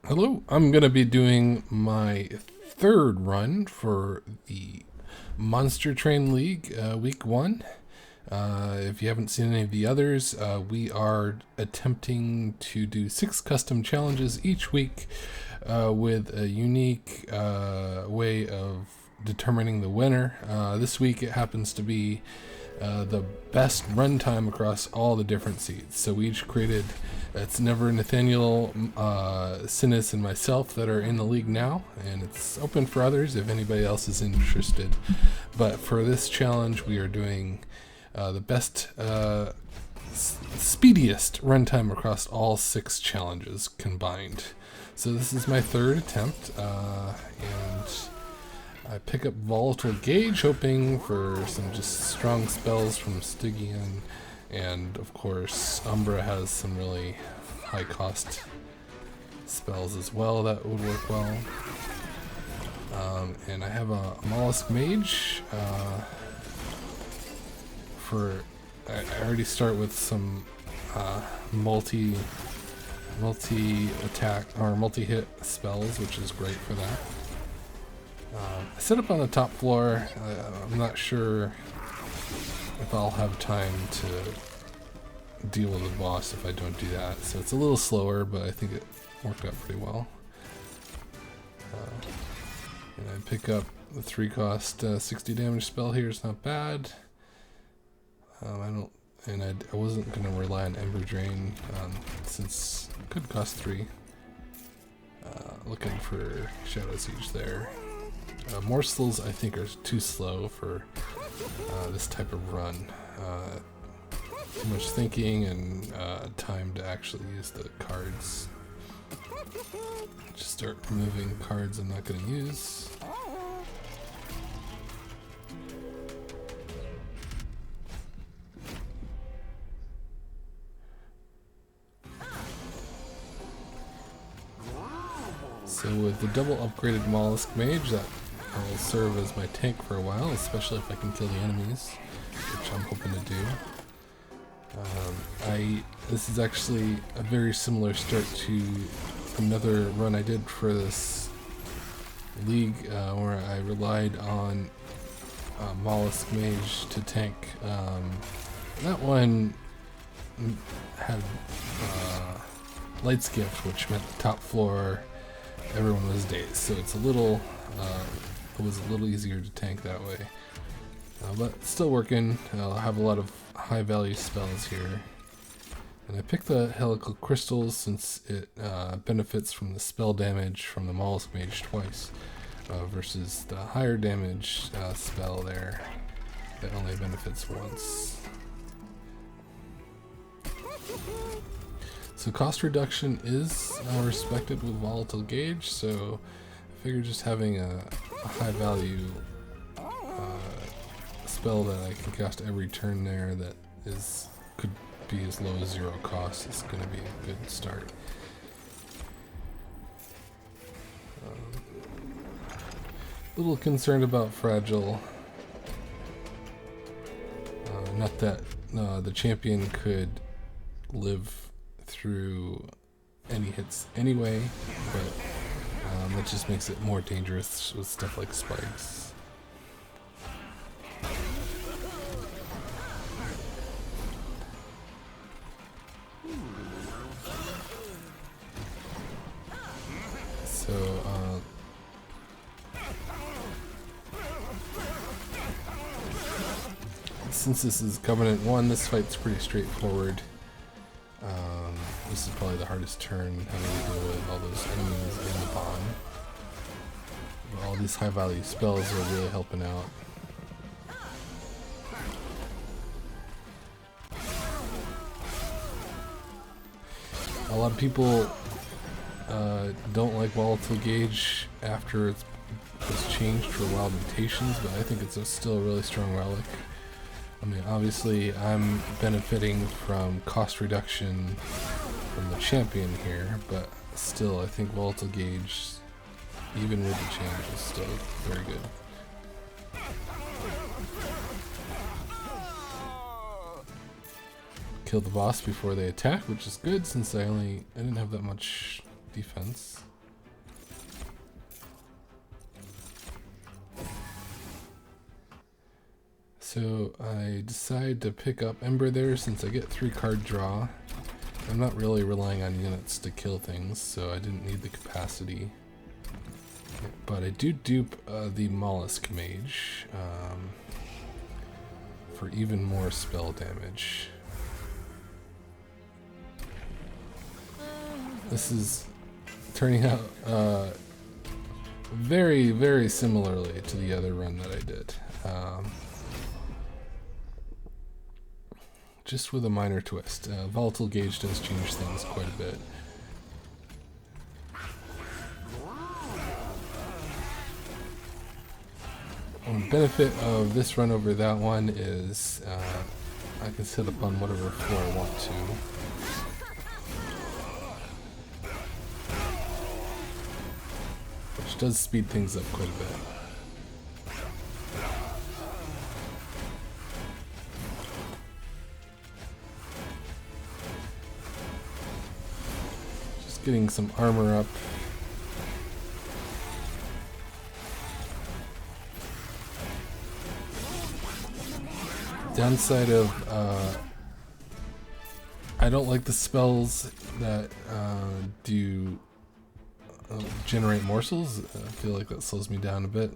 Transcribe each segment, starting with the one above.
Hello, I'm going to be doing my third run for the Monster Train League week one. If you haven't seen any of the others, we are attempting to do 6 custom challenges each week with a unique way of determining the winner. This week it happens to be the best runtime across all the different seeds. So we each created, it's never Nathaniel, Sinis, and myself that are in the league now, and it's open for others if anybody else is interested. But for this challenge, we are doing the best, speediest runtime across all 6 challenges combined. So this is my third attempt, and I pick up Volatile Gauge, hoping for some just strong spells from Stygian, and of course Umbra has some really high cost spells as well that would work well. And I have a Molluscmage. I already start with some multi attack or multi hit spells, which is great for that. I set up on the top floor. I'm not sure if I'll have time to deal with the boss if I don't do that. So it's a little slower, but I think it worked out pretty well. And I pick up the 3 cost 60 damage spell here. It's not bad. I wasn't going to rely on Ember Drain since it could cost 3. Looking for Shadow Siege there. Morsels I think are too slow for this type of run. Too much thinking and time to actually use the cards. Just start removing cards I'm not going to use. So with the double upgraded Mollusk Mage, that will serve as my tank for a while, especially if I can kill the enemies, which I'm hoping to do. This is actually a very similar start to another run I did for this league, where I relied on Mollusk Mage to tank. That one had Light's Gift, which meant the top floor everyone was dazed, so it's it was a little easier to tank that way. But still working. I'll have a lot of high value spells here. And I picked the Helical Crystals since it benefits from the spell damage from the Mollusk Mage twice, versus the higher damage spell there that only benefits once. So cost reduction is respected with Volatile Gauge, so I figure just having a high value spell that I can cast every turn there that could be as low as 0 cost is going to be a good start. A little concerned about Fragile. Not that the champion could live through any hits anyway, but that just makes it more dangerous with stuff like spikes. So since this is Covenant 1, this fight's pretty straightforward. This is probably the hardest turn, having to deal with all those enemies in the pond. But all these high value spells are really helping out. A lot of people don't like Volatile Gauge after it's changed for Wild Mutations, but I think it's still a really strong relic. I mean, obviously I'm benefiting from cost reduction from the champion here, but still I think Volatile Gauge, even with the change, is still very good. Killed the boss before they attack, which is good since I didn't have that much defense. So I decide to pick up Ember there since I get 3-card draw. I'm not really relying on units to kill things, so I didn't need the capacity. But I do dupe the mollusk mage for even more spell damage. This is turning out very, very similarly to the other run that I did. Just with a minor twist. Volatile Gauge does change things quite a bit. The benefit of this run over that one is I can set up on whatever floor I want to. Which does speed things up quite a bit. Just getting some armor up. Downside of I don't like the spells that do generate morsels. I feel like that slows me down a bit.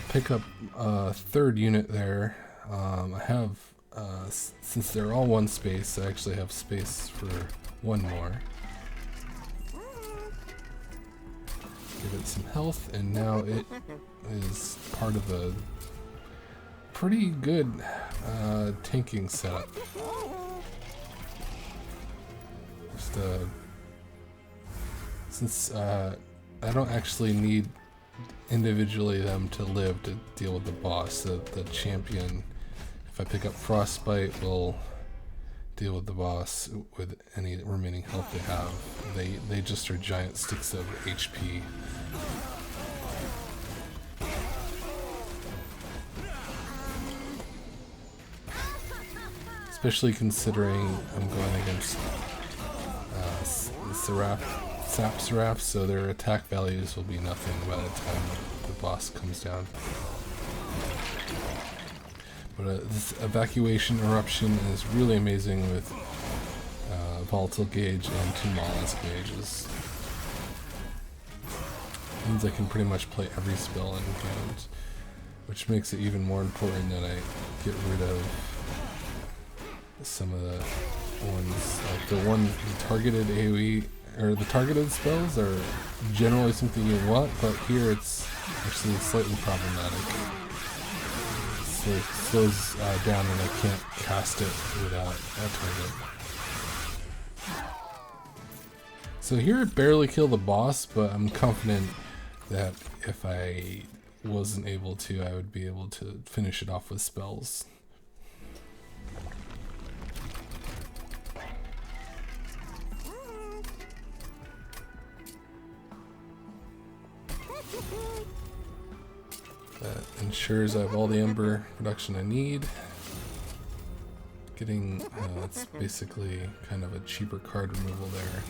Pick up a 3rd unit there. I have since they're all one space, I actually have space for one more. Give it some health, and now it is part of a pretty good tanking setup. Just since I don't actually need individually them to live to deal with the boss, the champion, if I pick up Frostbite, will deal with the boss with any remaining health they have. They just are giant sticks of HP. Especially considering I'm going against Sap Seraph, so their attack values will be nothing by the time the boss comes down. But this Evacuation Eruption is really amazing with Volatile Gauge and 2 mollusc mages. Means I can pretty much play every spell in hand, which makes it even more important that I get rid of some of the ones, like the targeted AoE, or the targeted spells are generally something you want, but here it's actually slightly problematic. So it slows down and I can't cast it without a target. So here I barely kill the boss, but I'm confident that if I wasn't able to, I would be able to finish it off with spells. That ensures I have all the Ember production I need. Getting, it's basically kind of a cheaper card removal there.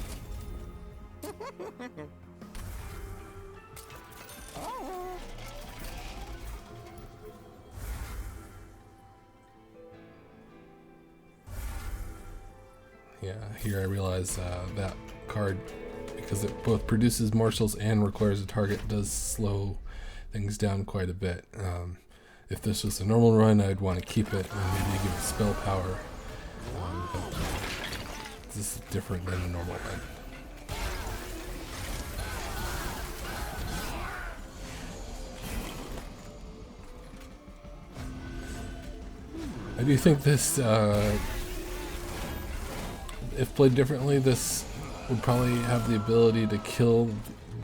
Yeah, here I realize that card, because it both produces morsels and requires a target, does slow things down quite a bit. If this was a normal run, I'd want to keep it and maybe give it spell power. But this is different than a normal run. I do think this, if played differently, this would probably have the ability to kill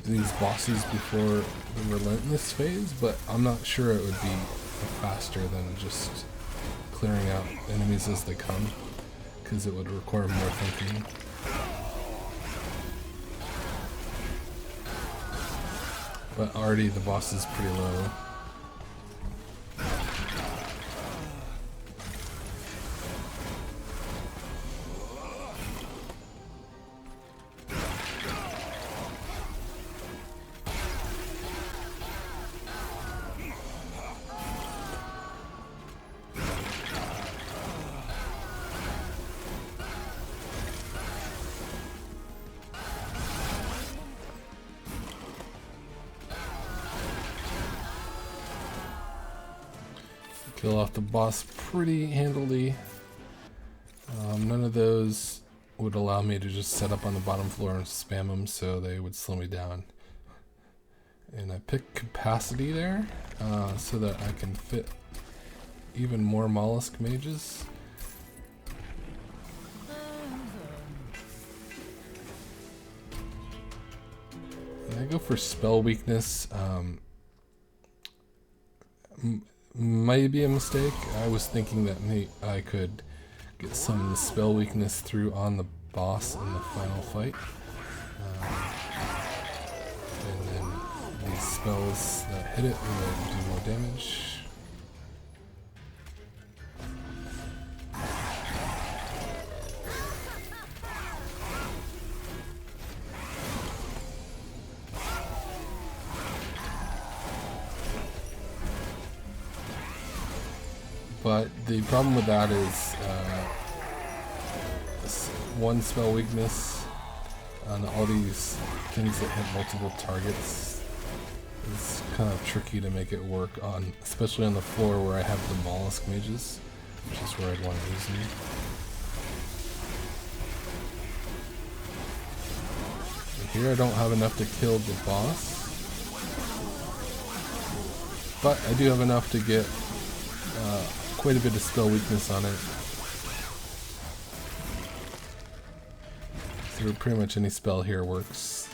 these bosses before the Relentless phase, but I'm not sure it would be faster than just clearing out enemies as they come, because it would require more thinking. But already the boss is pretty low. Kill off the boss pretty handily. None of those would allow me to just set up on the bottom floor and spam them, so they would slow me down. And I picked capacity there so that I can fit even more mollusk mages. And I go for spell weakness. Might be a mistake. I was thinking that I could get some of the spell weakness through on the boss in the final fight. And then these spells that hit it will do more damage. But the problem with that is one spell weakness on all these things that hit multiple targets. It's kind of tricky to make it work on, especially on the floor where I have the mollusk mages, which is where I'd want to use them. And here I don't have enough to kill the boss, but I do have enough to get quite a bit of spell weakness on it. So pretty much any spell here works.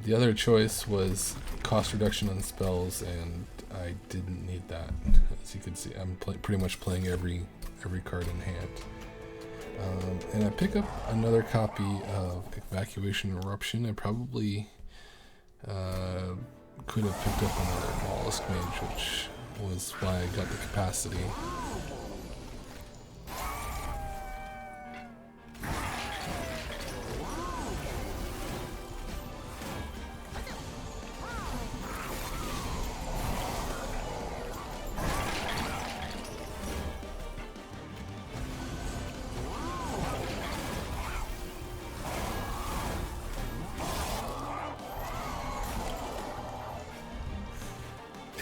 The other choice was cost reduction on spells, and I didn't need that. As you can see, I'm pretty much playing every card in hand. And I pick up another copy of Evacuation Eruption. I probably could have picked up another mollusk mage, which was why I got the capacity.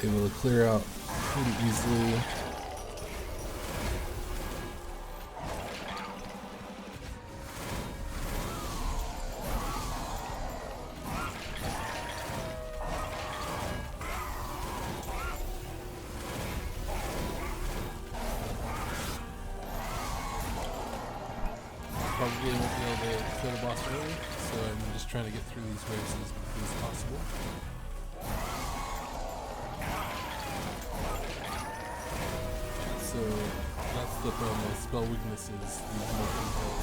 Able to clear out pretty easily. Probably won't be able to kill the boss early, so I'm just trying to get through these waves as quickly as possible. So that's the problem with spell weaknesses. These multiple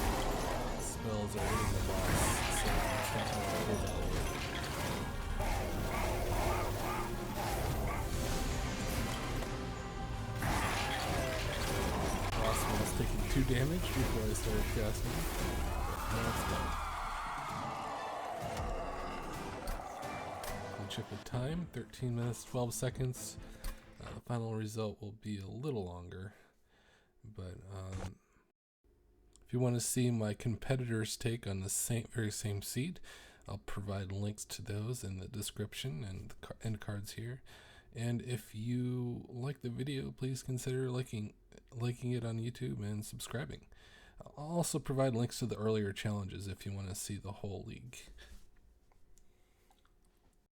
spells are hitting the boss, so it's not going to pull that away. Boss was taking 2 damage before I started casting. Now it's done. We'll check the time, 13 minutes, 12 seconds. The final result will be a little longer, but if you want to see my competitor's take on the very same seed, I'll provide links to those in the description and the end cards here. And if you like the video, please consider liking it on YouTube and subscribing. I'll also provide links to the earlier challenges if you want to see the whole league.